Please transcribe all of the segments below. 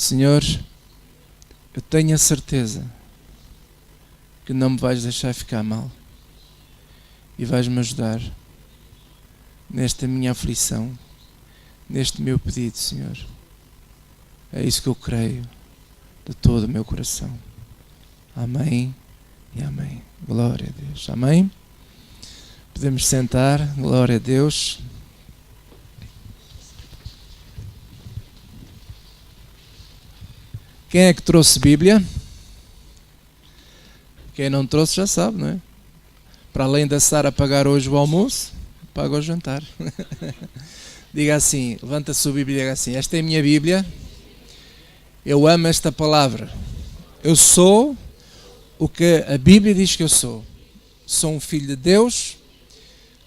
Senhor, eu tenho a certeza que não me vais deixar ficar mal e vais-me ajudar nesta minha aflição, neste meu pedido, Senhor. É isso que eu creio de todo o meu coração. Amém e amém. Glória a Deus. Amém? Podemos sentar. Glória a Deus. Quem é que trouxe Bíblia? Quem não trouxe já sabe, não é? Para além da Sara pagar hoje o almoço, paga o jantar. Diga assim, levanta a sua Bíblia e diga assim: esta é a minha Bíblia, eu amo esta palavra. Eu sou o que a Bíblia diz que eu sou. Sou um filho de Deus,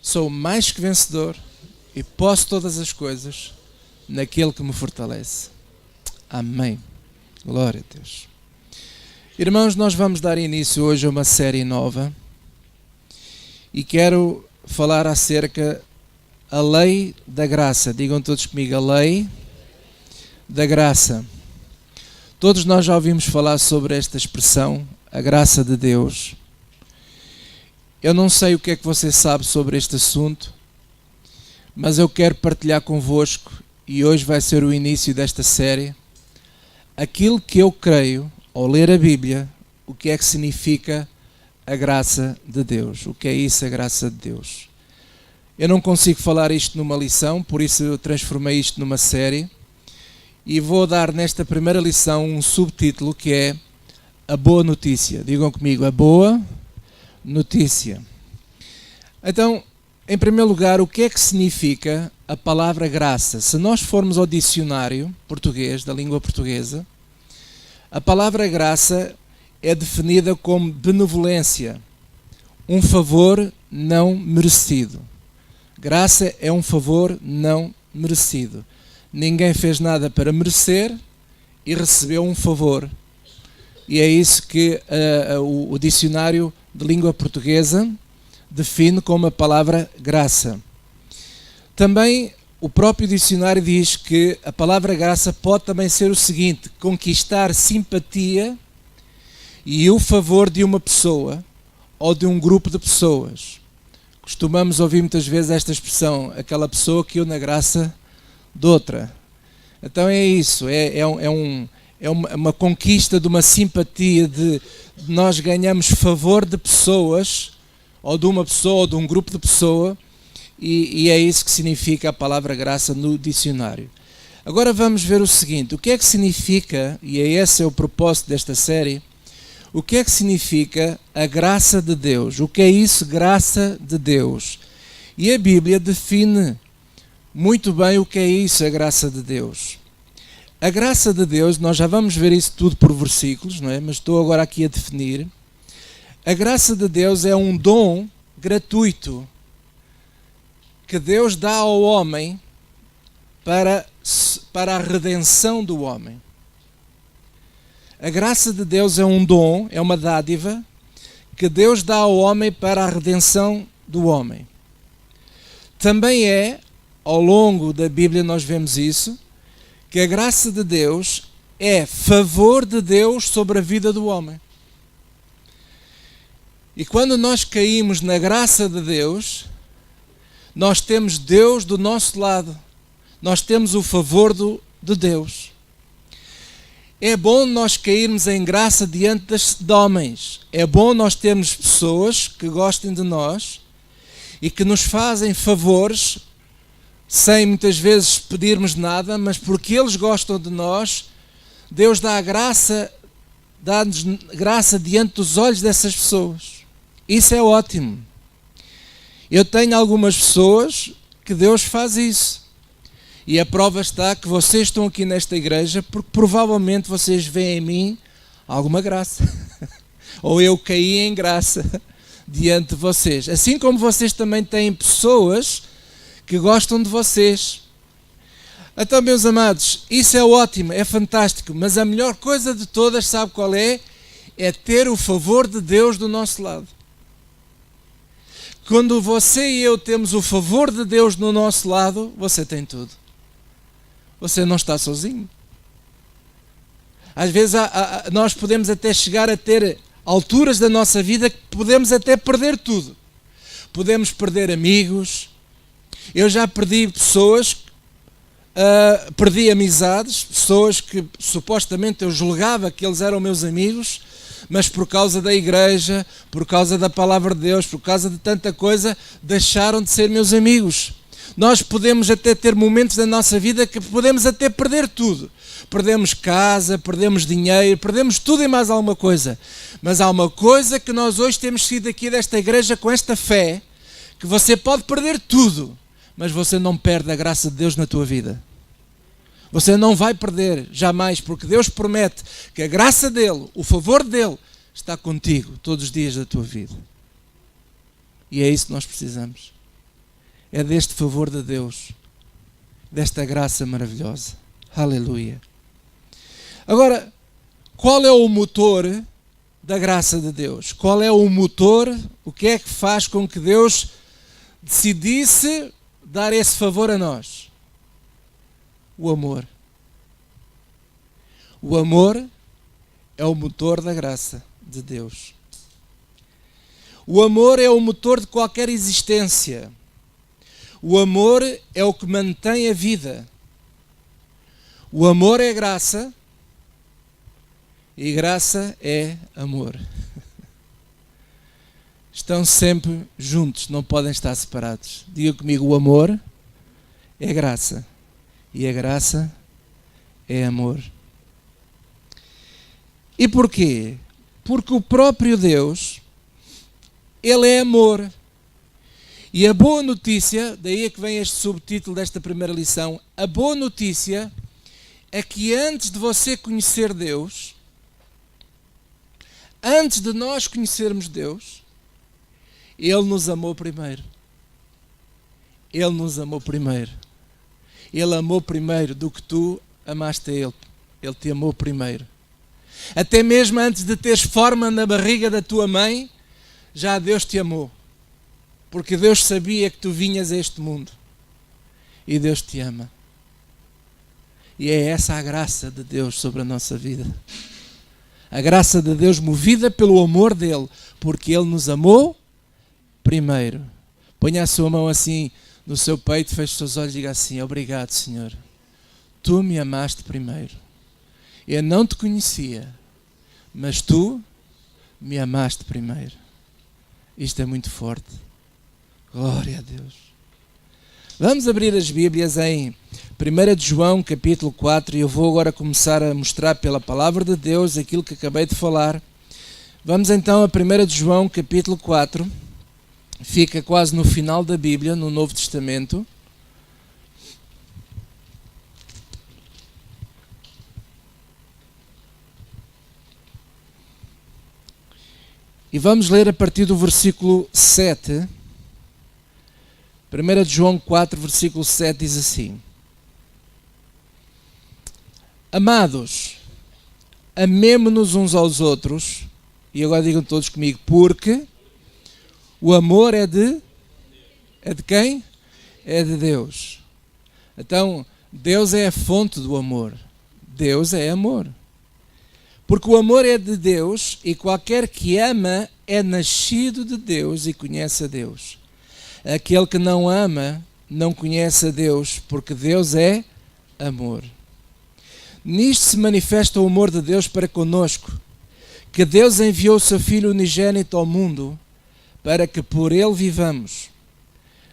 sou mais que vencedor e posso todas as coisas naquele que me fortalece. Amém. Glória a Deus. Irmãos, nós vamos dar início hoje a uma série nova e quero falar acerca da lei da graça. Digam todos comigo, a lei da graça. Todos nós já ouvimos falar sobre esta expressão, a graça de Deus. Eu não sei o que é que você sabe sobre este assunto, mas eu quero partilhar convosco, e hoje vai ser o início desta série, aquilo que eu creio, ao ler a Bíblia, o que é que significa a graça de Deus. O que é isso, a graça de Deus? Eu não consigo falar isto numa lição, por isso eu transformei isto numa série, e vou dar nesta primeira lição um subtítulo que é a boa notícia. Digam comigo, a boa notícia. Então, em primeiro lugar, o que é que significa a palavra graça? Se nós formos ao dicionário português, da língua portuguesa, a palavra graça é definida como benevolência, um favor não merecido. Graça é um favor não merecido. Ninguém fez nada para merecer e recebeu um favor. E é isso que o dicionário de língua portuguesa define como a palavra graça. Também o próprio dicionário diz que a palavra graça pode também ser o seguinte: conquistar simpatia e o favor de uma pessoa ou de um grupo de pessoas. Costumamos ouvir muitas vezes esta expressão, aquela pessoa que eu na graça de outra. Então é isso, é uma conquista de uma simpatia, de nós ganhamos favor de pessoas, ou de uma pessoa, ou de um grupo de pessoas, e é isso que significa a palavra graça no dicionário. Agora vamos ver o seguinte: o que é que significa, e esse é o propósito desta série, o que é que significa a graça de Deus? O que é isso, graça de Deus? E a Bíblia define muito bem o que é isso, a graça de Deus. A graça de Deus, nós já vamos ver isso tudo por versículos, não é? Mas estou agora aqui a definir. A graça de Deus é um dom gratuito que Deus dá ao homem para a redenção do homem. A graça de Deus é um dom, é uma dádiva que Deus dá ao homem para a redenção do homem. Também é, ao longo da Bíblia nós vemos isso, que a graça de Deus é favor de Deus sobre a vida do homem. E quando nós caímos na graça de Deus, nós temos Deus do nosso lado. Nós temos o favor de Deus. É bom nós cairmos em graça diante de homens. É bom nós termos pessoas que gostem de nós e que nos fazem favores sem muitas vezes pedirmos nada, mas porque eles gostam de nós, Deus dá a graça, dá-nos graça diante dos olhos dessas pessoas. Isso é ótimo. Eu tenho algumas pessoas que Deus faz isso. E a prova está que vocês estão aqui nesta igreja porque provavelmente vocês veem em mim alguma graça. Ou eu caí em graça diante de vocês. Assim como vocês também têm pessoas que gostam de vocês. Então, meus amados, isso é ótimo, é fantástico, mas a melhor coisa de todas, sabe qual é? É ter o favor de Deus do nosso lado. Quando você e eu temos o favor de Deus no nosso lado, você tem tudo. Você não está sozinho. Às vezes nós podemos até chegar a ter alturas da nossa vida que podemos até perder tudo. Podemos perder amigos. Eu já perdi pessoas, perdi amizades, pessoas que supostamente eu julgava que eles eram meus amigos, mas por causa da igreja, por causa da palavra de Deus, por causa de tanta coisa, deixaram de ser meus amigos. Nós podemos até ter momentos da nossa vida que podemos até perder tudo. Perdemos casa, perdemos dinheiro, perdemos tudo e mais alguma coisa. Mas há uma coisa que nós hoje temos sido aqui desta igreja com esta fé, que você pode perder tudo, mas você não perde a graça de Deus na tua vida. Você não vai perder jamais, porque Deus promete que a graça dele, o favor dele, está contigo todos os dias da tua vida. E é isso que nós precisamos. É deste favor de Deus, desta graça maravilhosa. Aleluia. Agora, qual é o motor da graça de Deus? Qual é o motor? O que é que faz com que Deus decidisse dar esse favor a nós? O amor. O amor é o motor da graça de Deus. O amor é o motor de qualquer existência. O amor é o que mantém a vida. O amor é graça e graça é amor. Estão sempre juntos, não podem estar separados. Diga comigo, o amor é graça e a graça é amor. E porquê? Porque o próprio Deus, Ele é amor. E a boa notícia, daí é que vem este subtítulo desta primeira lição, a boa notícia é que antes de você conhecer Deus, antes de nós conhecermos Deus, Ele nos amou primeiro. Ele nos amou primeiro. Ele amou primeiro do que tu amaste a Ele. Ele te amou primeiro. Até mesmo antes de teres forma na barriga da tua mãe, já Deus te amou. Porque Deus sabia que tu vinhas a este mundo. E Deus te ama. E é essa a graça de Deus sobre a nossa vida. A graça de Deus movida pelo amor dEle. Porque Ele nos amou primeiro. Ponha a sua mão assim no seu peito, feche os seus olhos e diga assim: obrigado, Senhor. Tu me amaste primeiro. Eu não te conhecia, mas tu me amaste primeiro. Isto é muito forte. Glória a Deus. Vamos abrir as Bíblias em 1 de João, capítulo 4, e eu vou agora começar a mostrar pela palavra de Deus aquilo que acabei de falar. Vamos então a 1 de João, capítulo 4. Fica quase no final da Bíblia, no Novo Testamento. E vamos ler a partir do versículo 7. 1 de João 4, versículo 7 diz assim: Amados, amemo-nos uns aos outros. E agora digam todos comigo, porque o amor é de quem? É de Deus. Então, Deus é a fonte do amor. Deus é amor. Porque o amor é de Deus e qualquer que ama é nascido de Deus e conhece a Deus. Aquele que não ama não conhece a Deus, porque Deus é amor. Nisto se manifesta o amor de Deus para conosco, que Deus enviou o seu Filho unigênito ao mundo para que por ele vivamos.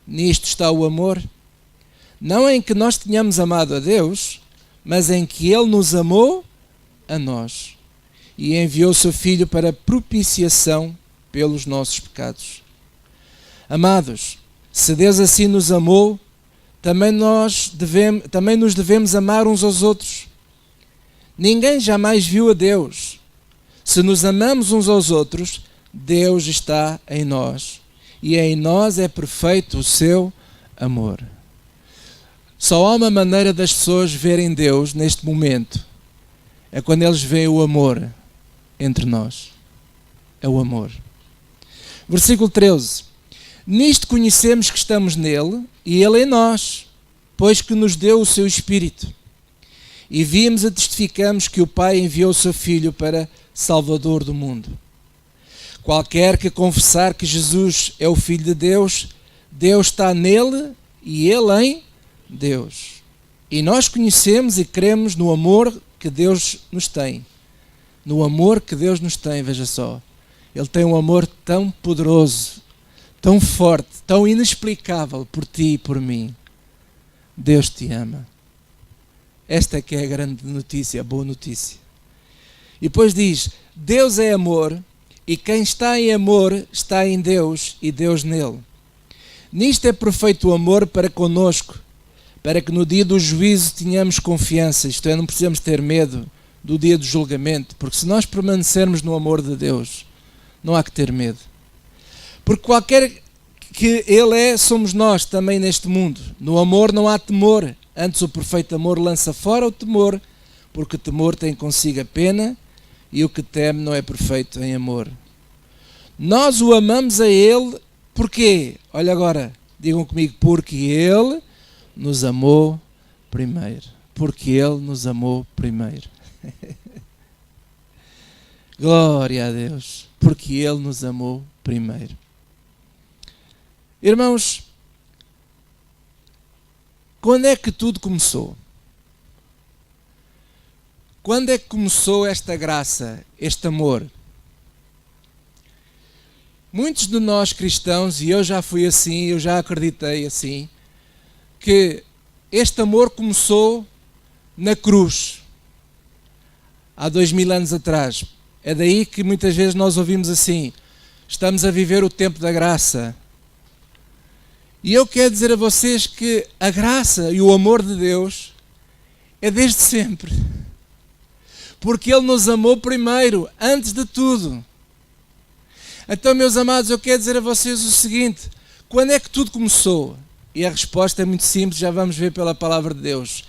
Nisto está o amor, não em que nós tenhamos amado a Deus, mas em que ele nos amou a nós e enviou o seu Filho para propiciação pelos nossos pecados. Amados, se Deus assim nos amou, também nos devemos amar uns aos outros. Ninguém jamais viu a Deus. Se nos amamos uns aos outros, Deus está em nós, e em nós é perfeito o seu amor. Só há uma maneira das pessoas verem Deus neste momento, é quando eles veem o amor entre nós. É o amor. Versículo 13. Nisto conhecemos que estamos nele, e ele em nós, pois que nos deu o seu Espírito. e vimos e testificamos que o Pai enviou o seu Filho para Salvador do mundo. Qualquer que confessar que Jesus é o Filho de Deus, Deus está nele e ele em Deus. E nós conhecemos e cremos no amor que Deus nos tem. No amor que Deus nos tem, veja só. Ele tem um amor tão poderoso, tão forte, tão inexplicável por ti e por mim. Deus te ama. Esta é que é a grande notícia, a boa notícia. E depois diz, Deus é amor, e quem está em amor está em Deus e Deus nele. Nisto é perfeito o amor para conosco, para que no dia do juízo tenhamos confiança, isto é, não precisamos ter medo do dia do julgamento, porque se nós permanecermos no amor de Deus, não há que ter medo. Porque qualquer que Ele é, somos nós também neste mundo. No amor não há temor, antes o perfeito amor lança fora o temor, porque o temor tem consigo a pena, e o que teme não é perfeito em amor. Nós o amamos a Ele, porquê? Olha agora, digam comigo, porque Ele nos amou primeiro. Porque Ele nos amou primeiro. Glória a Deus, porque Ele nos amou primeiro. Irmãos, quando é que tudo começou? Quando é que começou esta graça, este amor? Muitos de nós cristãos, e eu já fui assim, eu já acreditei assim, que este amor começou na cruz, há 2000 anos atrás. É daí que muitas vezes nós ouvimos assim, estamos a viver o tempo da graça. E eu quero dizer a vocês que a graça e o amor de Deus é desde sempre. Porque Ele nos amou primeiro, antes de tudo. Então, meus amados, eu quero dizer a vocês o seguinte, quando é que tudo começou? E a resposta é muito simples, já vamos ver pela palavra de Deus.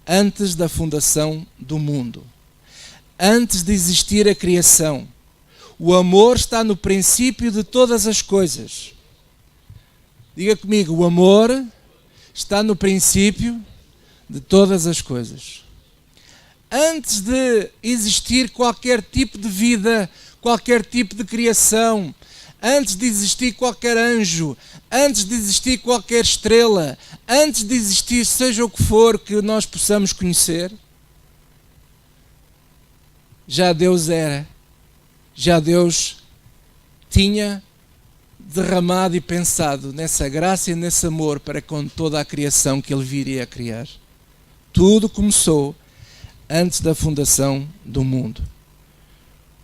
Antes da fundação do mundo. Antes de existir a criação. O amor está no princípio de todas as coisas. Diga comigo, o amor está no princípio de todas as coisas. Antes de existir qualquer tipo de vida, qualquer tipo de criação, antes de existir qualquer anjo, antes de existir qualquer estrela, antes de existir seja o que for que nós possamos conhecer, já Deus era, já Deus tinha derramado e pensado nessa graça e nesse amor para com toda a criação que Ele viria a criar. Tudo começou antes da fundação do mundo.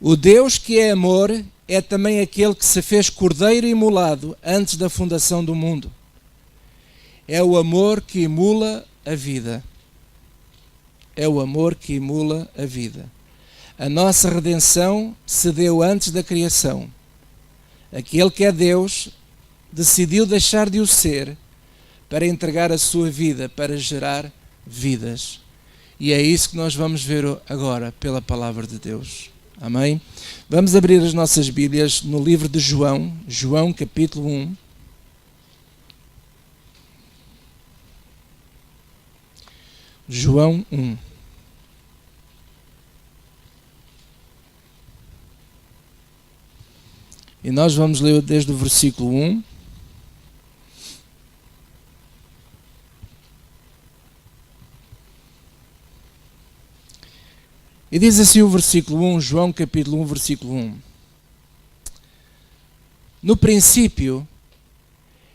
O Deus que é amor é também aquele que se fez cordeiro imolado antes da fundação do mundo. É o amor que imula a vida. É o amor que imula a vida. A nossa redenção se deu antes da criação. Aquele que é Deus decidiu deixar de o ser para entregar a sua vida, para gerar vidas. E é isso que nós vamos ver agora pela palavra de Deus. Amém? Vamos abrir as nossas Bíblias no livro de João, João capítulo 1. João 1. E nós vamos ler desde o versículo 1. E diz assim o versículo 1, João capítulo 1, versículo 1. No princípio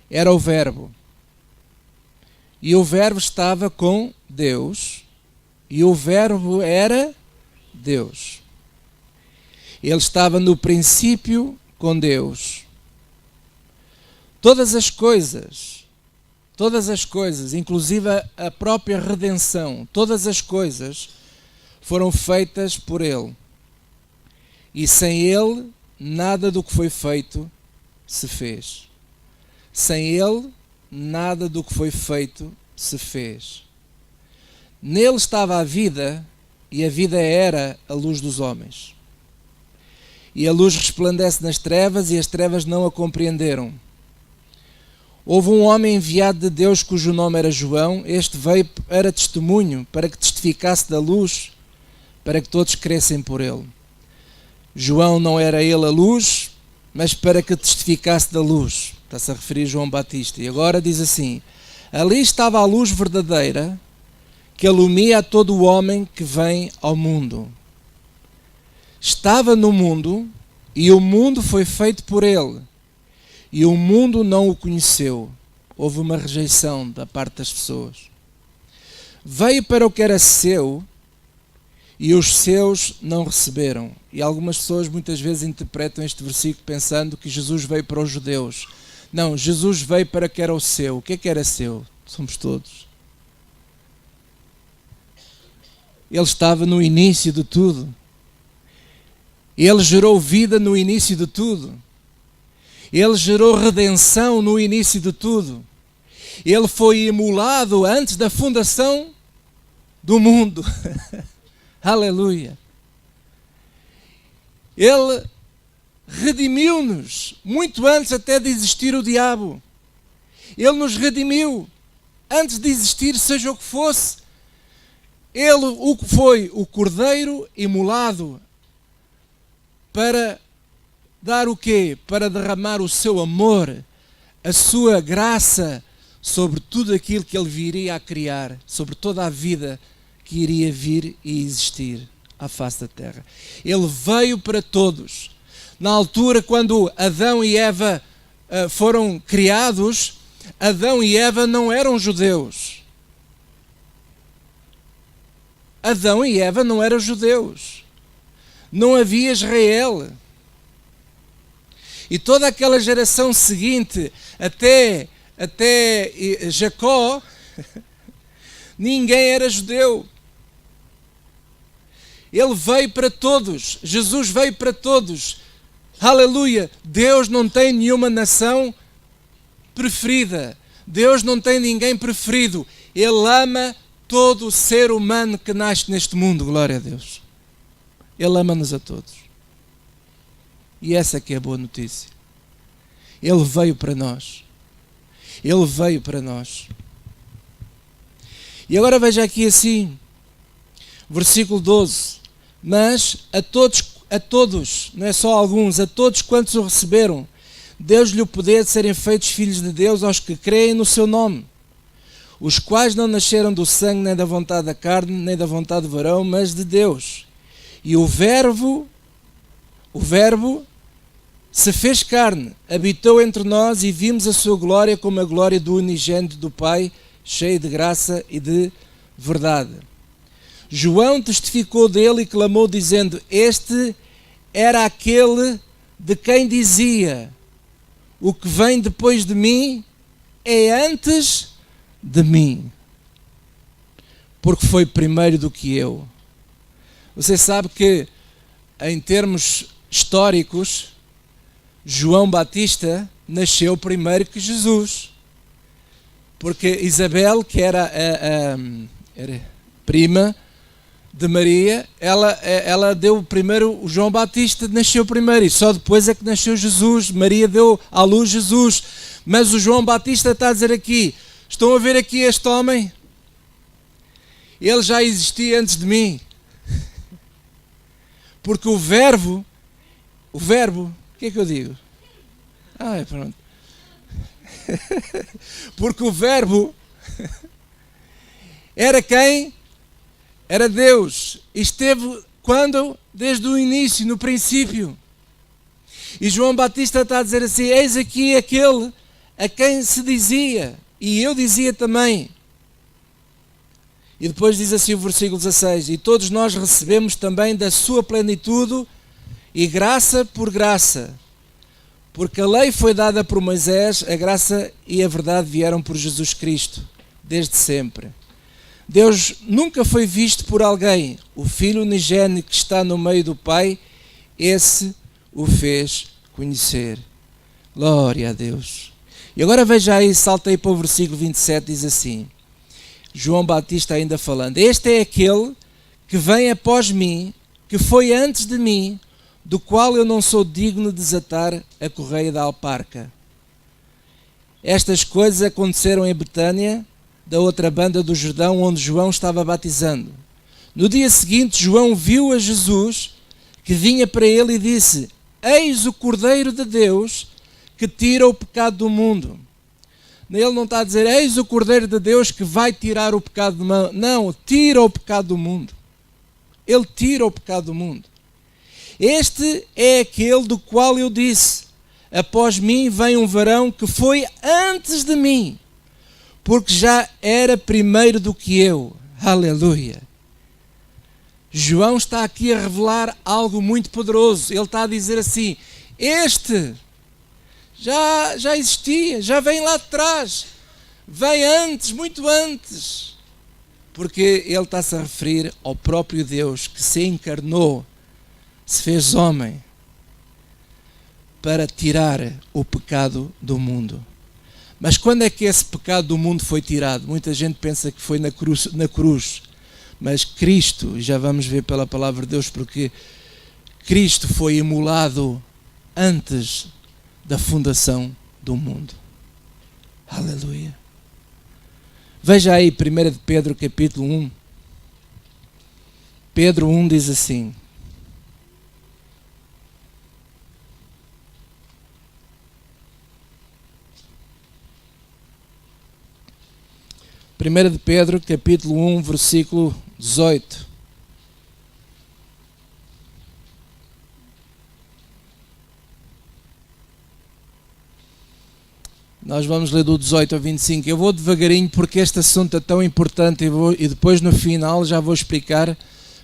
era o Verbo, e o Verbo estava com Deus, e o Verbo era Deus. Ele estava no princípio com Deus. Todas as coisas, inclusive a própria redenção, todas as coisas foram feitas por Ele. E sem Ele, nada do que foi feito se fez. Sem Ele, nada do que foi feito se fez. Nele estava a vida, e a vida era a luz dos homens. E a luz resplandece nas trevas, e as trevas não a compreenderam. Houve um homem enviado de Deus cujo nome era João. Este veio para testemunho, para que testificasse da luz, para que todos crescem por ele. João não era ele a luz, mas para que testificasse da luz. Está-se a referir a João Batista. E agora diz assim: ali estava a luz verdadeira, que alumia a todo o homem que vem ao mundo. Estava no mundo, e o mundo foi feito por ele, e o mundo não o conheceu. Houve uma rejeição da parte das pessoas. Veio para o que era seu, e os seus não receberam. E algumas pessoas muitas vezes interpretam este versículo pensando que Jesus veio para os judeus. Não, Jesus veio para o que era o seu. O que é que era seu? Somos todos. Ele estava no início de tudo. Ele gerou vida no início de tudo. Ele gerou redenção no início de tudo. Ele foi imolado antes da fundação do mundo. Aleluia. Ele redimiu-nos muito antes até de existir o diabo. Ele nos redimiu antes de existir seja o que fosse. Ele foi o cordeiro imolado para dar o quê? Para derramar o seu amor, a sua graça sobre tudo aquilo que ele viria a criar, sobre toda a vida que iria vir e existir à face da terra. Ele veio para todos. Na altura, quando Adão e Eva foram criados, Adão e Eva não eram judeus. Adão e Eva não eram judeus. Não havia Israel. E toda aquela geração seguinte, até Jacó, ninguém era judeu. Ele veio para todos. Jesus veio para todos. Aleluia! Deus não tem nenhuma nação preferida. Deus não tem ninguém preferido. Ele ama todo o ser humano que nasce neste mundo. Glória a Deus. Ele ama-nos a todos. E essa que é a boa notícia. Ele veio para nós. Ele veio para nós. E agora veja aqui assim, versículo 12. Mas a todos, não é só alguns, a todos quantos o receberam, Deus-lhe o poder de serem feitos filhos de Deus aos que creem no seu nome, os quais não nasceram do sangue, nem da vontade da carne, nem da vontade do varão, mas de Deus. E o Verbo se fez carne, habitou entre nós e vimos a sua glória como a glória do unigênito do Pai, cheio de graça e de verdade. João testificou dele e clamou dizendo: este era aquele de quem dizia: o que vem depois de mim é antes de mim, porque foi primeiro do que eu. Você sabe que, em termos históricos, João Batista nasceu primeiro que Jesus, porque Isabel, que era a prima de Maria, ela deu primeiro, o João Batista nasceu primeiro, e só depois é que nasceu Jesus. Maria deu à luz Jesus, mas o João Batista está a dizer aqui: estão a ver aqui este homem? Ele já existia antes de mim, porque o verbo, o que é que eu digo? Pronto. Porque o verbo era quem? Era Deus. Esteve quando? Desde o início, no princípio. E João Batista está a dizer assim: eis aqui aquele a quem se dizia, e eu dizia também. E depois diz assim o versículo 16: e todos nós recebemos também da sua plenitude, e graça por graça. Porque a lei foi dada por Moisés, a graça e a verdade vieram por Jesus Cristo, desde sempre. Deus nunca foi visto por alguém. O Filho unigênito que está no meio do Pai, esse o fez conhecer. Glória a Deus. E agora veja aí, salta aí para o versículo 27, diz assim, João Batista ainda falando: este é aquele que vem após mim, que foi antes de mim, do qual eu não sou digno de desatar a correia da alparca. Estas coisas aconteceram em Betânia, da outra banda do Jordão, onde João estava batizando. No dia seguinte, João viu a Jesus, que vinha para ele e disse: Eis o Cordeiro de Deus, que tira o pecado do mundo. Ele não está a dizer, eis o Cordeiro de Deus que vai tirar o pecado do mundo. Não, tira o pecado do mundo. Ele tira o pecado do mundo. Este é aquele do qual eu disse: após mim vem um varão que foi antes de mim, porque já era primeiro do que eu. Aleluia. João está aqui a revelar algo muito poderoso. Ele está a dizer assim: este já existia, já vem lá atrás, vem antes, muito antes. Porque ele está-se a referir ao próprio Deus que se encarnou, se fez homem, para tirar o pecado do mundo. Mas quando é que esse pecado do mundo foi tirado? Muita gente pensa que foi na cruz. Mas Cristo, já vamos ver pela palavra de Deus, porque Cristo foi imolado antes da fundação do mundo. Aleluia. Veja aí 1 de Pedro capítulo 1. Pedro 1 diz assim: Primeira de Pedro, capítulo 1, versículo 18. Nós vamos ler do 18 ao 25. Eu vou devagarinho porque este assunto é tão importante e depois no final já vou explicar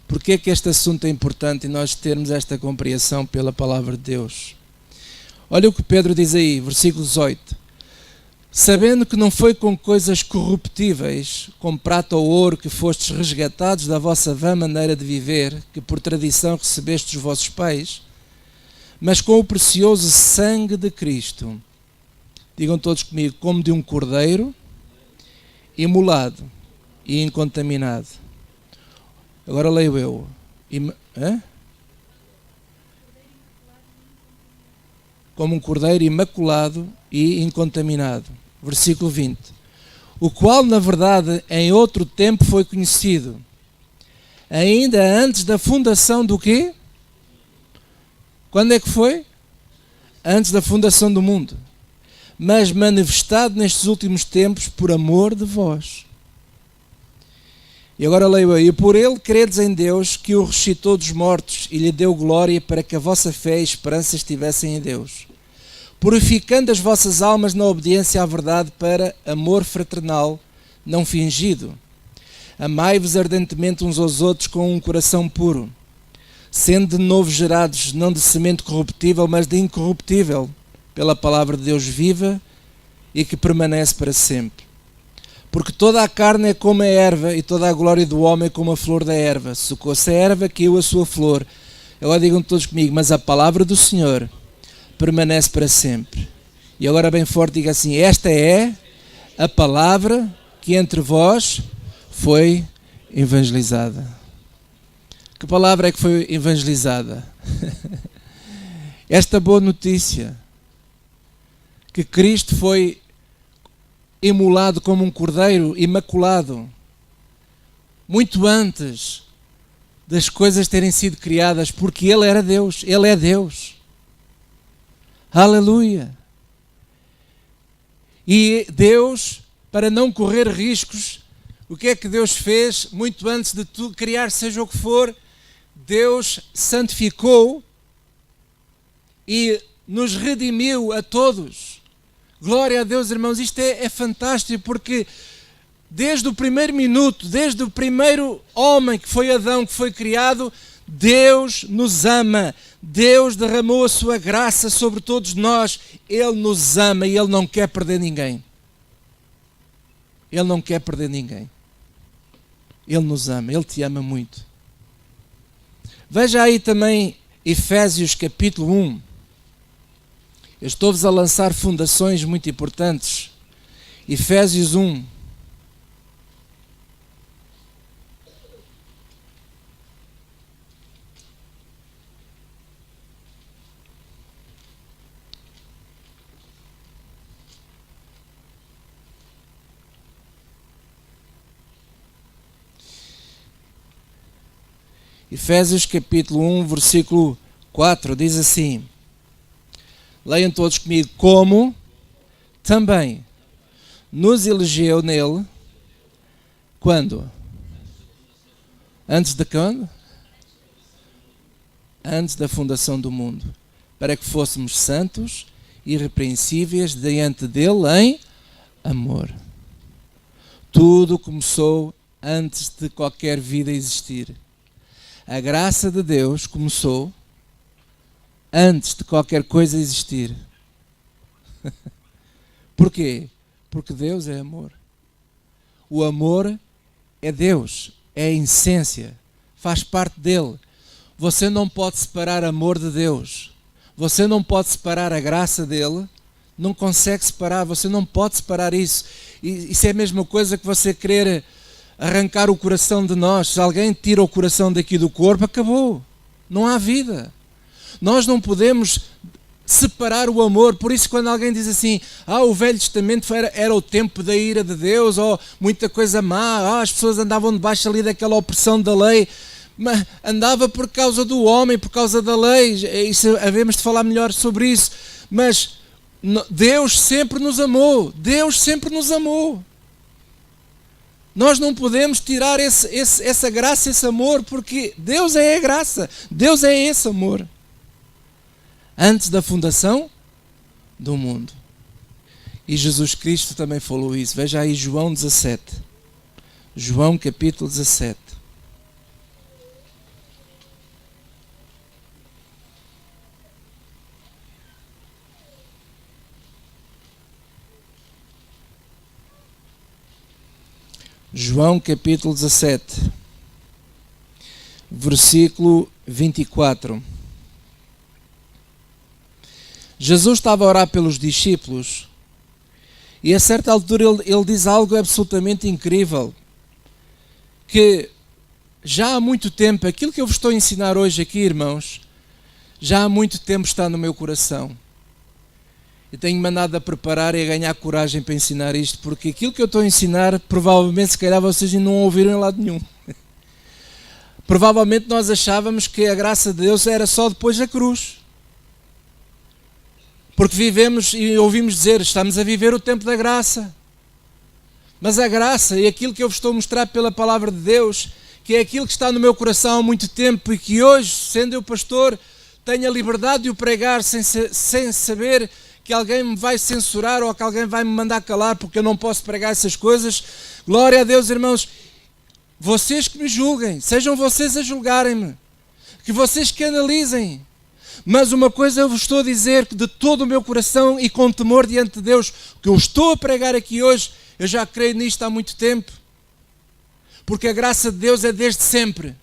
porque é que este assunto é importante e nós termos esta compreensão pela palavra de Deus. Olha o que Pedro diz aí, versículo 18. Sabendo que não foi com coisas corruptíveis, como prata ou ouro, que fostes resgatados da vossa vã maneira de viver, que por tradição recebestes dos vossos pais, mas com o precioso sangue de Cristo. Digam todos comigo, como de um cordeiro, imolado e incontaminado. Agora leio eu. Como um cordeiro imaculado e incontaminado. Versículo 20. O qual, na verdade, em outro tempo foi conhecido, ainda antes da fundação do quê? Quando é que foi? Antes da fundação do mundo. Mas manifestado nestes últimos tempos por amor de vós. E agora leio aí. E por ele credes em Deus, que o ressuscitou dos mortos e lhe deu glória, para que a vossa fé e esperança estivessem em Deus, purificando as vossas almas na obediência à verdade para amor fraternal, não fingido. Amai-vos ardentemente uns aos outros com um coração puro, sendo de novo gerados, não de semente corruptível, mas de incorruptível, pela palavra de Deus viva e que permanece para sempre. Porque toda a carne é como a erva, e toda a glória do homem é como a flor da erva. Secou-se a erva, caiu a sua flor. Agora digam todos comigo, mas a palavra do Senhor permanece para sempre. E agora bem forte diga assim: esta é a palavra que entre vós foi evangelizada. Que palavra é que foi evangelizada? Esta boa notícia, que Cristo foi imolado como um cordeiro imaculado, muito antes das coisas terem sido criadas, porque Ele era Deus, Ele é Deus. Aleluia! E Deus, para não correr riscos, o que é que Deus fez? Muito antes de tudo criar, seja o que for, Deus santificou e nos redimiu a todos. Glória a Deus, irmãos, isto é fantástico, porque desde o primeiro minuto, desde o primeiro homem que foi Adão, que foi criado, Deus nos ama. Deus derramou a sua graça sobre todos nós. Ele nos ama e Ele não quer perder ninguém. Ele não quer perder ninguém. Ele nos ama, Ele te ama muito. Veja aí também Efésios capítulo 1. Eu estou-vos a lançar fundações muito importantes. Efésios 1. Efésios capítulo 1, versículo 4, diz assim, leiam todos comigo, como também nos elegeu nele, quando? Antes de quando? Antes da fundação do mundo, para que fôssemos santos e irrepreensíveis diante dele em amor. Tudo começou antes de qualquer vida existir. A graça de Deus começou antes de qualquer coisa existir. Porquê? Porque Deus é amor. O amor é Deus, é a essência, faz parte dele. Você não pode separar amor de Deus. Você não pode separar a graça dele. Não consegue separar, você não pode separar isso. Isso é a mesma coisa que você querer arrancar o coração de nós. Se alguém tira o coração daqui do corpo, acabou. Não há vida. Nós não podemos separar o amor. Por isso, quando alguém diz assim, o Velho Testamento era o tempo da ira de Deus, ou muita coisa má, as pessoas andavam debaixo ali daquela opressão da lei, mas andava por causa do homem, por causa da lei. Isso, havemos de falar melhor sobre isso. Mas Deus sempre nos amou. Deus sempre nos amou. Nós não podemos tirar essa graça, esse amor, porque Deus é a graça. Deus é esse amor. Antes da fundação do mundo. E Jesus Cristo também falou isso. Veja aí João 17. João capítulo 17. João capítulo 17, versículo 24. Jesus estava a orar pelos discípulos e a certa altura ele diz algo absolutamente incrível, que já há muito tempo, aquilo que eu vos estou a ensinar hoje aqui, irmãos, já há muito tempo está no meu coração. Eu tenho-me andado a preparar e a ganhar coragem para ensinar isto, porque aquilo que eu estou a ensinar, provavelmente, se calhar vocês não ouviram em lado nenhum. Provavelmente nós achávamos que a graça de Deus era só depois da cruz. Porque vivemos e ouvimos dizer, estamos a viver o tempo da graça. Mas a graça e aquilo que eu vos estou a mostrar pela palavra de Deus, que é aquilo que está no meu coração há muito tempo e que hoje, sendo eu pastor, tenho a liberdade de o pregar sem saber que alguém me vai censurar ou que alguém vai me mandar calar porque eu não posso pregar essas coisas. Glória a Deus, irmãos. Vocês que me julguem, sejam vocês a julgarem-me, que vocês que analisem. Mas uma coisa eu vos estou a dizer, que de todo o meu coração e com temor diante de Deus, que eu estou a pregar aqui hoje, eu já creio nisto há muito tempo. Porque a graça de Deus é desde sempre.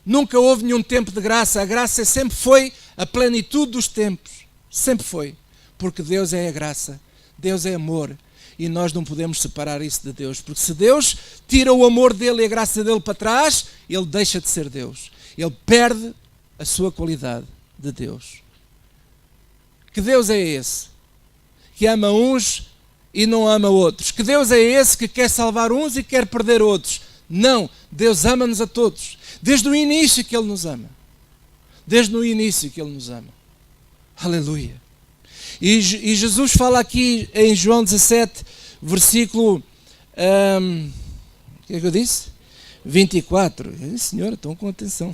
Nunca houve nenhum tempo de graça. A graça sempre foi a plenitude dos tempos. Sempre foi. Porque Deus é a graça. Deus é amor. E nós não podemos separar isso de Deus. Porque se Deus tira o amor dele e a graça dele para trás, ele deixa de ser Deus. Ele perde a sua qualidade de Deus. Que Deus é esse? Que ama uns e não ama outros. Que Deus é esse que quer salvar uns e quer perder outros? Não. Deus ama-nos a todos. Desde o início que Ele nos ama. Desde o início que Ele nos ama. Aleluia. E Jesus fala aqui em João 17, versículo... o que é que eu disse? 24. Senhor, estão com atenção.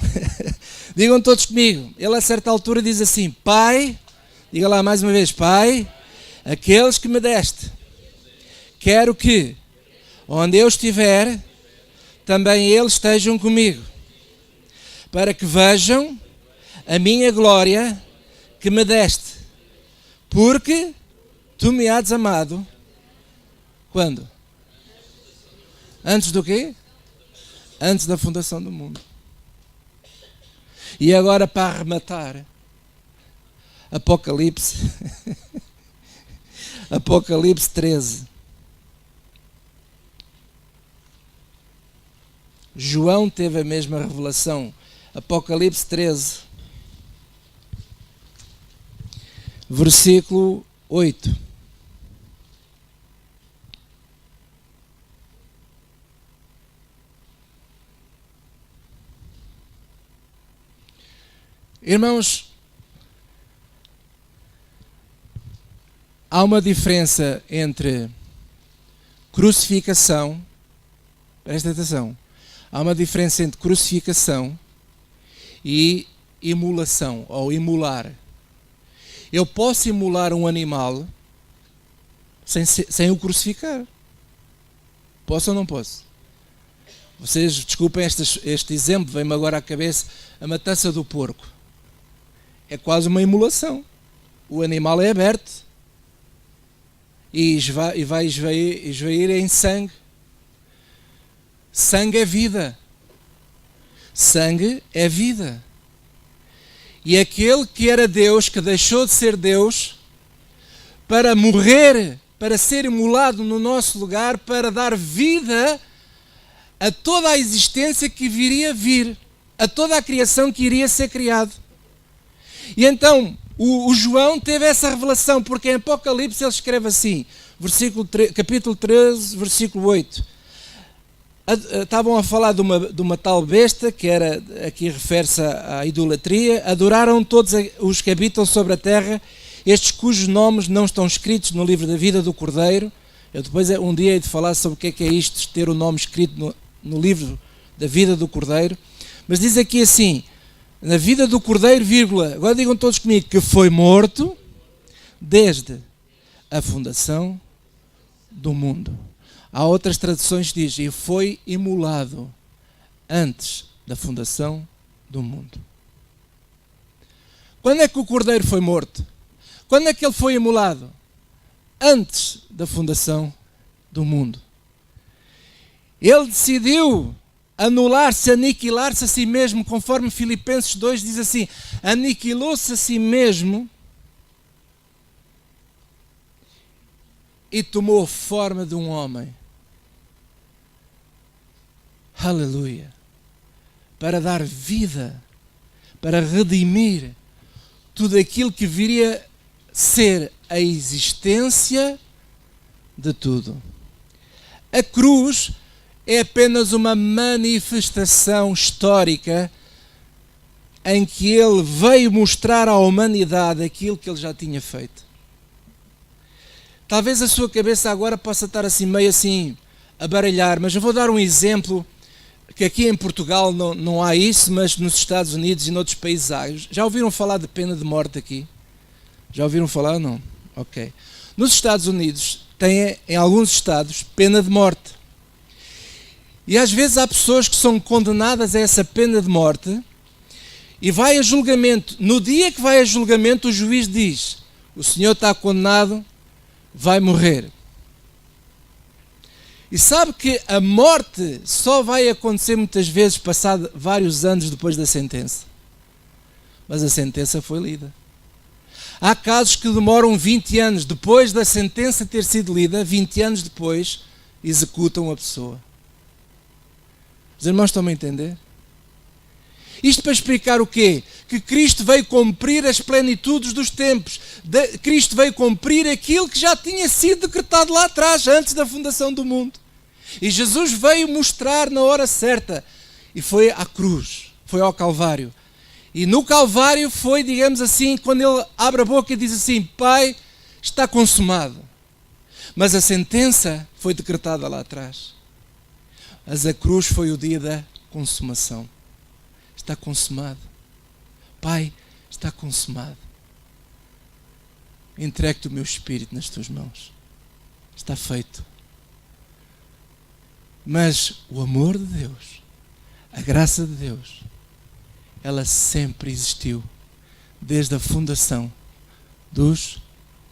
Digam todos comigo. Ele a certa altura diz assim, Pai, diga lá mais uma vez, Pai, aqueles que me deste, quero que, onde eu estiver, também eles estejam comigo, para que vejam a minha glória que me deste, porque tu me has amado. Quando? Antes do quê? Antes da fundação do mundo. E agora, para arrematar, Apocalipse, Apocalipse 13. João teve a mesma revelação. Apocalipse 13, versículo 8. Irmãos, há uma diferença entre crucificação, presta atenção, há uma diferença entre crucificação e imolação, ou imolar. Eu posso imolar um animal sem o crucificar. Posso ou não posso? Vocês desculpem este exemplo, vem-me agora à cabeça a matança do porco. É quase uma imolação. O animal é aberto e vai esvair em sangue. Sangue é vida. Sangue é vida. E aquele que era Deus, que deixou de ser Deus, para morrer, para ser imolado no nosso lugar, para dar vida a toda a existência que viria a vir, a toda a criação que iria ser criada. E então, o João teve essa revelação, porque em Apocalipse ele escreve assim, capítulo 13, versículo 8. Estavam a falar de uma tal besta, que era, aqui refere-se à idolatria. Adoraram todos os que habitam sobre a terra, estes cujos nomes não estão escritos no livro da vida do Cordeiro. Eu depois um dia hei de falar sobre o que é isto, de ter o nome escrito no livro da vida do Cordeiro. Mas diz aqui assim, na vida do Cordeiro, vírgula, agora digam todos comigo, que foi morto desde a fundação do mundo. Há outras traduções que dizem, e foi imolado antes da fundação do mundo. Quando é que o Cordeiro foi morto? Quando é que ele foi imolado? Antes da fundação do mundo. Ele decidiu anular-se, aniquilar-se a si mesmo, conforme Filipenses 2 diz assim, aniquilou-se a si mesmo e tomou a forma de um homem. Aleluia! Para dar vida, para redimir tudo aquilo que viria ser a existência de tudo. A cruz é apenas uma manifestação histórica em que ele veio mostrar à humanidade aquilo que ele já tinha feito. Talvez a sua cabeça agora possa estar assim, meio assim, a baralhar, mas eu vou dar um exemplo que aqui em Portugal não há isso, mas nos Estados Unidos e noutros países há. Já ouviram falar de pena de morte aqui? Já ouviram falar? Não? Ok. Nos Estados Unidos, tem em alguns estados pena de morte. E às vezes há pessoas que são condenadas a essa pena de morte e vai a julgamento. No dia que vai a julgamento, o juiz diz, o senhor está condenado, vai morrer. E sabe que a morte só vai acontecer muitas vezes passado vários anos depois da sentença. Mas a sentença foi lida. Há casos que demoram 20 anos depois da sentença ter sido lida, 20 anos depois, executam a pessoa. Os irmãos estão a entender? Isto para explicar o quê? Que Cristo veio cumprir as plenitudes dos tempos. Cristo veio cumprir aquilo que já tinha sido decretado lá atrás, antes da fundação do mundo. E Jesus veio mostrar na hora certa. E foi à cruz, foi ao Calvário. E no Calvário foi, digamos assim, quando ele abre a boca e diz assim, Pai, está consumado. Mas a sentença foi decretada lá atrás. Mas a cruz foi o dia da consumação. Está consumado. Pai, está consumado. Entregue-te o meu espírito nas tuas mãos. Está feito. Mas o amor de Deus, a graça de Deus, ela sempre existiu, desde a fundação dos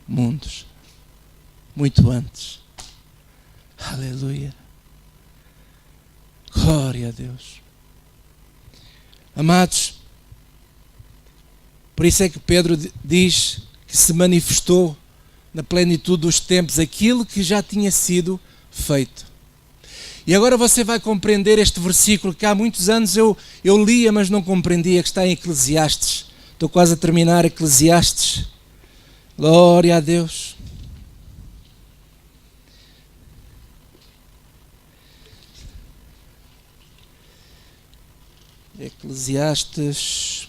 mundos. Muito antes. Aleluia. Glória a Deus. Amados, por isso é que Pedro diz que se manifestou na plenitude dos tempos aquilo que já tinha sido feito. E agora você vai compreender este versículo que há muitos anos eu lia, mas não compreendia, que está em Eclesiastes. Estou quase a terminar Eclesiastes. Glória a Deus. Eclesiastes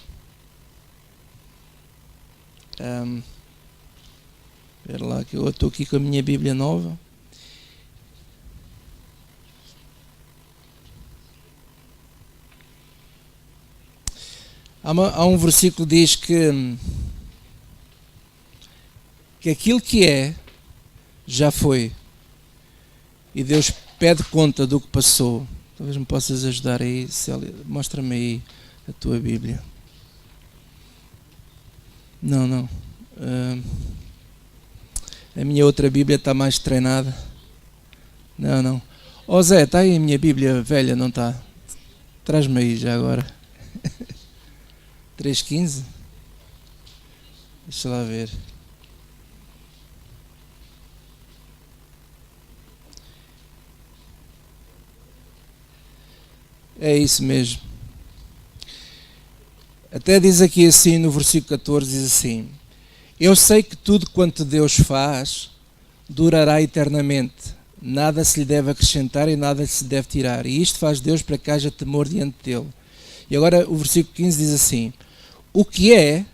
Espera lá que eu estou aqui com a minha Bíblia nova. Há um versículo que diz que aquilo que é, já foi. E Deus pede conta do que passou. Talvez me possas ajudar aí, Célia. Mostra-me aí a tua Bíblia. Não. A minha outra Bíblia está mais treinada. Não. Zé, está aí a minha Bíblia velha, não está? Traz-me aí já agora. 3:15? Deixa lá ver. É isso mesmo. Até diz aqui assim no versículo 14, diz assim: eu sei que tudo quanto Deus faz durará eternamente. Nada se lhe deve acrescentar e nada se deve tirar. E isto faz Deus para que haja temor diante dele. E agora o versículo 15 diz assim: o que é,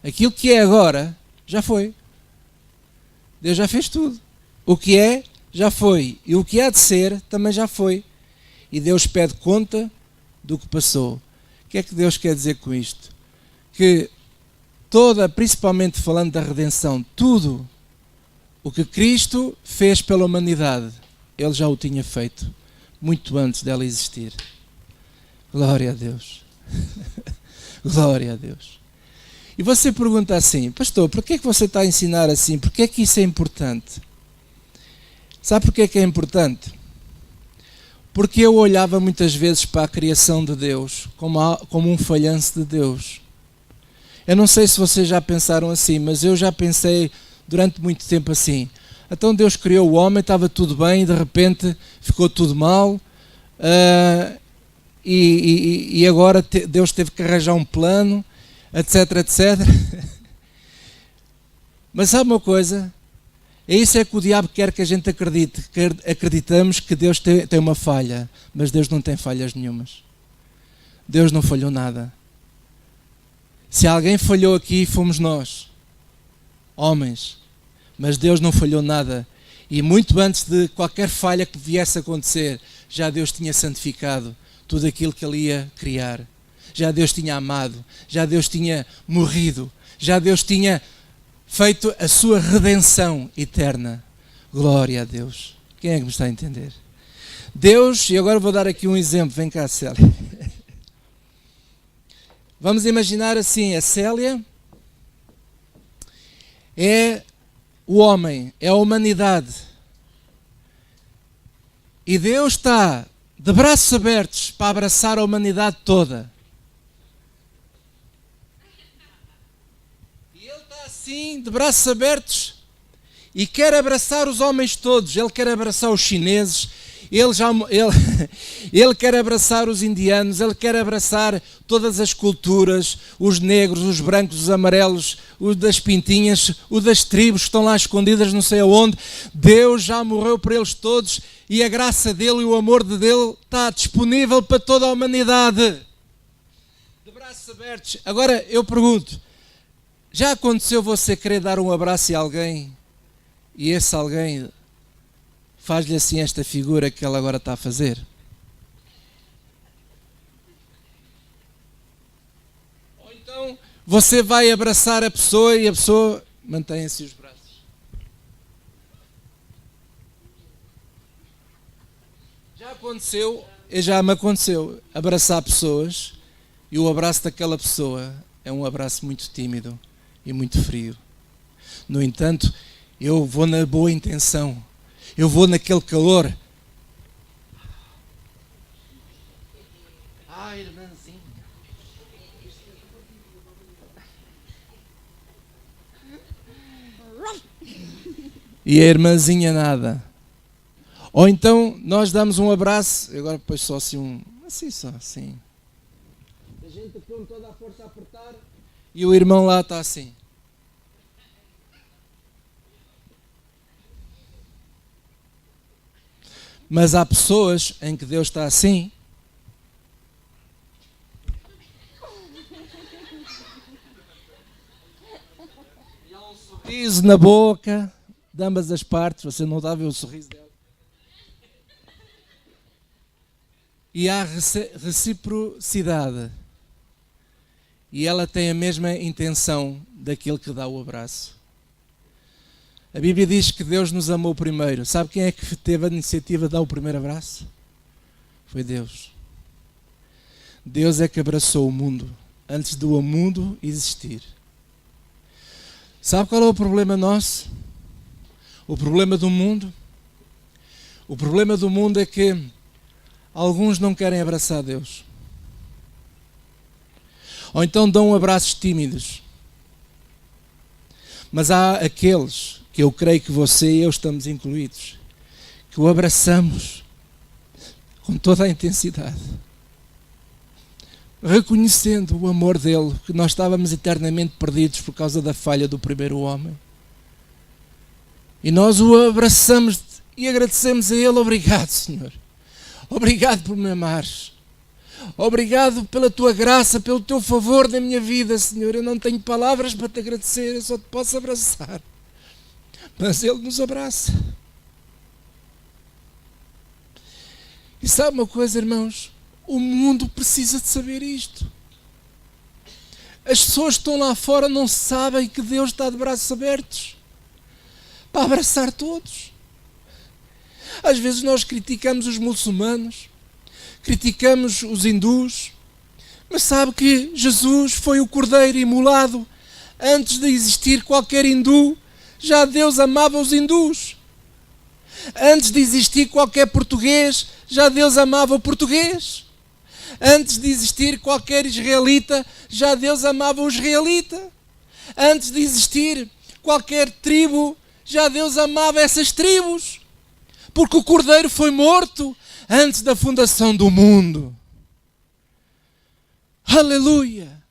aquilo que é agora, já foi. Deus já fez tudo. O que é, já foi. E o que há de ser, também já foi. E Deus pede conta do que passou. O que é que Deus quer dizer com isto? Que principalmente falando da redenção, tudo o que Cristo fez pela humanidade, Ele já o tinha feito, muito antes dela existir. Glória a Deus. Glória a Deus. E você pergunta assim: pastor, por que é que você está a ensinar assim? Por que é que isso é importante? Sabe por que é importante? Porque eu olhava muitas vezes para a criação de Deus como um falhanço de Deus. Eu não sei se vocês já pensaram assim, mas eu já pensei durante muito tempo assim. Então Deus criou o homem, estava tudo bem, e de repente ficou tudo mal, e agora Deus teve que arranjar um plano, etc. Mas sabe uma coisa? É isso é que o diabo quer que a gente acredite, que acreditamos que Deus tem uma falha, mas Deus não tem falhas nenhumas. Deus não falhou nada. Se alguém falhou aqui, fomos nós, homens, mas Deus não falhou nada. E muito antes de qualquer falha que viesse a acontecer, já Deus tinha santificado tudo aquilo que Ele ia criar. Já Deus tinha amado, já Deus tinha morrido, já Deus tinha feito a sua redenção eterna. Glória a Deus. Quem é que me está a entender? Deus, e agora vou dar aqui um exemplo, vem cá, Célia. Vamos imaginar assim, a Célia é o homem, é a humanidade. E Deus está de braços abertos para abraçar a humanidade toda. E Ele está assim, de braços abertos, e quer abraçar os homens todos. Ele quer abraçar os chineses, ele quer abraçar os indianos, Ele quer abraçar todas as culturas, os negros, os brancos, os amarelos, os das pintinhas, os das tribos que estão lá escondidas não sei aonde. Deus já morreu por eles todos e a graça dele e o amor dele está disponível para toda a humanidade. De braços abertos. Agora eu pergunto, já aconteceu você querer dar um abraço a alguém e esse alguém faz-lhe assim esta figura que ela agora está a fazer? Ou então você vai abraçar a pessoa e a pessoa mantém assim os braços. Já me aconteceu abraçar pessoas e o abraço daquela pessoa é um abraço muito tímido e muito frio. No entanto, eu vou na boa intenção. Eu vou naquele calor. Ai, irmãzinha. E a irmãzinha nada. Ou então nós damos um abraço, agora depois só assim só assim. A gente com toda a força a apertar e o irmão lá está assim. Mas há pessoas em que Deus está assim. sorriso na boca, de ambas as partes, você não está a ver o sorriso dela. E há reciprocidade. E ela tem a mesma intenção daquele que dá o abraço. A Bíblia diz que Deus nos amou primeiro. Sabe quem é que teve a iniciativa de dar o primeiro abraço? Foi Deus. Deus é que abraçou o mundo antes do mundo existir. Sabe qual é o problema nosso? O problema do mundo? O problema do mundo é que alguns não querem abraçar Deus. Ou então dão abraços tímidos. Mas há aqueles, que eu creio que você e eu estamos incluídos, que o abraçamos com toda a intensidade, reconhecendo o amor dele, que nós estávamos eternamente perdidos por causa da falha do primeiro homem. E nós o abraçamos e agradecemos a ele. Obrigado, Senhor. Obrigado por me amares. Obrigado pela tua graça, pelo teu favor na minha vida, Senhor. Eu não tenho palavras para te agradecer, eu só te posso abraçar. Mas ele nos abraça. E sabe uma coisa, irmãos? O mundo precisa de saber isto. As pessoas que estão lá fora não sabem que Deus está de braços abertos para abraçar todos. Às vezes nós criticamos os muçulmanos, criticamos os hindus, mas sabe que Jesus foi o cordeiro imolado antes de existir qualquer hindu. Já Deus amava os hindus. Antes de existir qualquer português, já Deus amava o português. Antes de existir qualquer israelita, já Deus amava o israelita. Antes de existir qualquer tribo, já Deus amava essas tribos. Porque o cordeiro foi morto antes da fundação do mundo. Aleluia!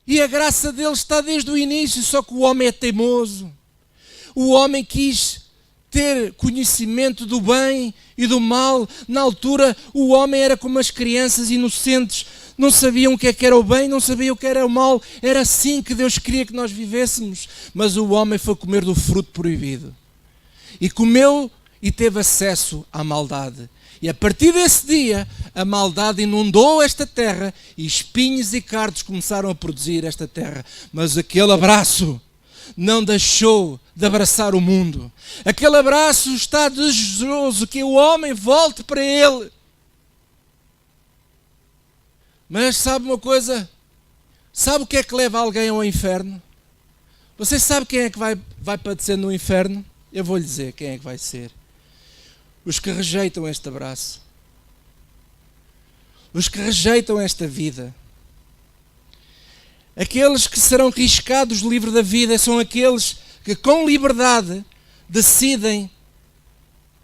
E a graça dele está desde o início, só que o homem é teimoso. O homem quis ter conhecimento do bem e do mal. Na altura, o homem era como as crianças inocentes. Não sabiam o que era o bem, não sabiam o que era o mal. Era assim que Deus queria que nós vivêssemos. Mas o homem foi comer do fruto proibido. E comeu e teve acesso à maldade. E a partir desse dia, a maldade inundou esta terra e espinhos e cardos começaram a produzir esta terra. Mas aquele abraço não deixou de abraçar o mundo. Aquele abraço está desejoso que o homem volte para ele. Mas sabe uma coisa? Sabe o que é que leva alguém ao inferno? Você sabe quem é que vai padecer no inferno? Eu vou lhe dizer quem é que vai ser. Os que rejeitam este abraço. Os que rejeitam esta vida. Aqueles que serão riscados do livro da vida são aqueles que com liberdade decidem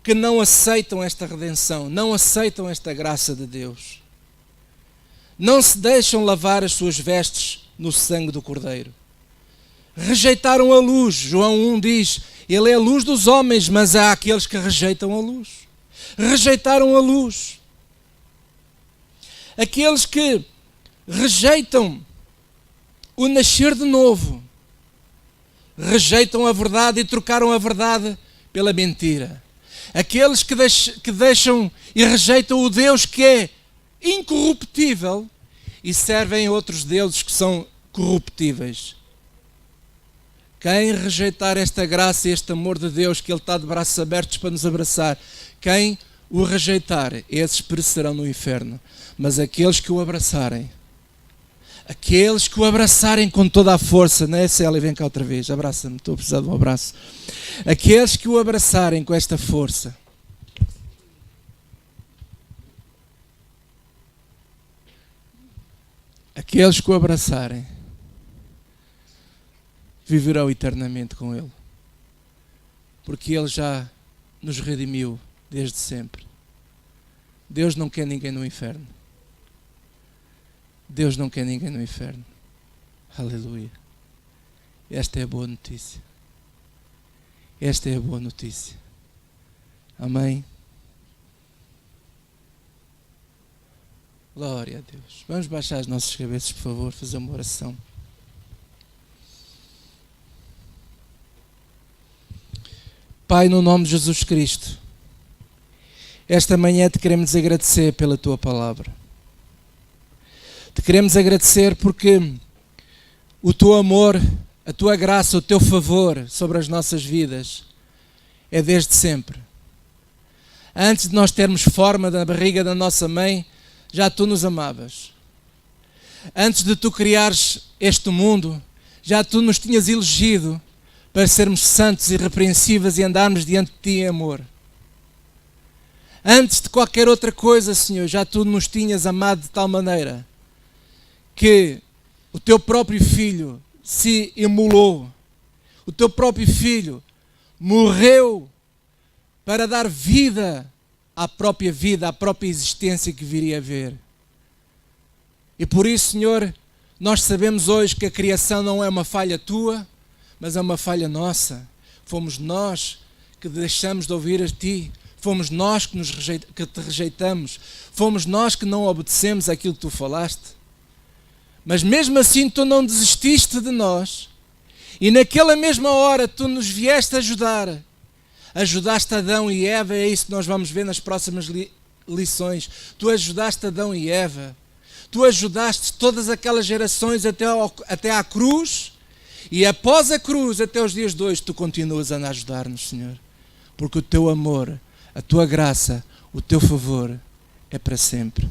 que não aceitam esta redenção, não aceitam esta graça de Deus. Não se deixam lavar as suas vestes no sangue do Cordeiro. Rejeitaram a luz. João 1 diz, ele é a luz dos homens, mas há aqueles que rejeitam a luz. Rejeitaram a luz. Aqueles que rejeitam o nascer de novo. Rejeitam a verdade e trocaram a verdade pela mentira. Aqueles que deixam e rejeitam o Deus que é incorruptível e servem outros deuses que são corruptíveis. Quem rejeitar esta graça e este amor de Deus, que Ele está de braços abertos para nos abraçar, quem o rejeitar, esses perecerão no inferno. Mas aqueles que o abraçarem com toda a força, não é, Célia? Vem cá outra vez, abraça-me, estou a precisar de um abraço. Aqueles que o abraçarem com esta força, aqueles que o abraçarem, viverão eternamente com Ele. Porque Ele já nos redimiu desde sempre. Deus não quer ninguém no inferno. Deus não quer ninguém no inferno. Aleluia. Esta é a boa notícia. Esta é a boa notícia. Amém. Glória a Deus. Vamos baixar as nossas cabeças, por favor, fazer uma oração. Pai, no nome de Jesus Cristo, esta manhã te queremos agradecer pela tua palavra. Te queremos agradecer porque o teu amor, a tua graça, o teu favor sobre as nossas vidas é desde sempre. Antes de nós termos forma na barriga da nossa mãe, já tu nos amavas. Antes de tu criares este mundo, já tu nos tinhas elegido para sermos santos e irrepreensíveis e andarmos diante de ti em amor. Antes de qualquer outra coisa, Senhor, já tu nos tinhas amado de tal maneira que o teu próprio Filho se imolou. O teu próprio Filho morreu para dar vida, à própria existência que viria a ver. E por isso, Senhor, nós sabemos hoje que a criação não é uma falha tua, mas é uma falha nossa. Fomos nós que deixamos de ouvir a ti. Fomos nós que te rejeitamos. Fomos nós que não obedecemos àquilo que tu falaste. Mas mesmo assim tu não desististe de nós. E naquela mesma hora tu nos vieste ajudar. Ajudaste Adão e Eva, é isso que nós vamos ver nas próximas lições. Tu ajudaste Adão e Eva. Tu ajudaste todas aquelas gerações até à cruz. E após a cruz, até os dias de hoje, tu continuas a ajudar-nos, Senhor. Porque o teu amor, a tua graça, o teu favor é para sempre.